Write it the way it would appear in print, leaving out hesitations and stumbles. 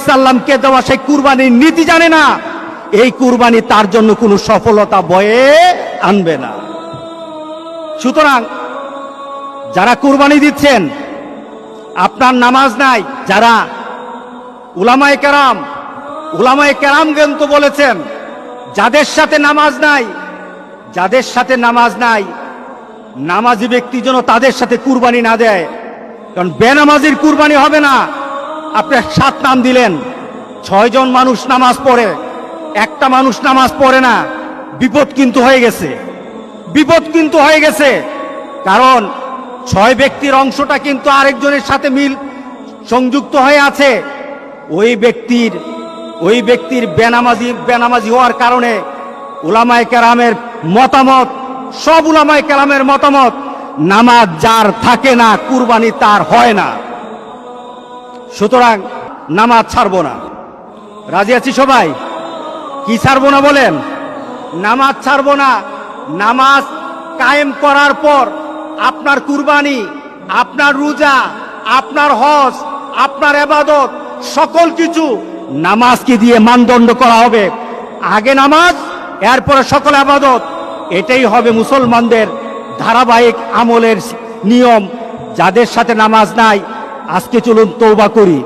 সাল্লামকে দেওয়া সেই কুরবানির নীতি জানে না, এই কুরবানি তার জন্য কোনো সফলতা বয়ে আনবে না। সুতরাং যারা কুরবানি দিচ্ছেন, আপনার নামাজ নাই, যারা উলামায়ে কেরাম কিন্তু বলেছেন যাদের সাথে নামাজ নাই নামাজি ব্যক্তি যেন তাদের সাথে কুরবানি না দেয়, কারণ বেনামাজির কুরবানি হবে না। আপনি 7 নাম দিলেন, 6 জন মানুষ নামাজ পড়ে, একটা মানুষ নামাজ পড়ে না, বিপদ কিন্তু হয়ে গেছে। কারণ 6 ব্যক্তির অংশটা কিন্তু আরেকজনের সাথে সংযুক্ত হয়ে আছে। ওই ব্যক্তির বেনামাজি হওয়ার কারণে উলামায়ে কেরামের মতামত, সব উলামায়ে কেরামের মতামত, নামাজ যার থাকে না কুরবানি তার হয় না। সুতরাং নামাজ ছাড়বো না। রাজি আছি সবাই? কি ছাড়বো না বলেন? নামাজ ছাড়বো না। নামাজ কায়েম করার পর আপনার কুরবানি, আপনার রোজা, আপনার হজ, আপনার ইবাদত সকল কিছু নামাজকে দিয়ে মানদণ্ড করা হবে। আগে নামাজ, এরপরে সকল ইবাদত। এটাই হবে মুসলমানদের ধারাবাহিক আমলের নিয়ম। যাদের সাথে নামাজ নাই, আজকে চলুন তওবা করি।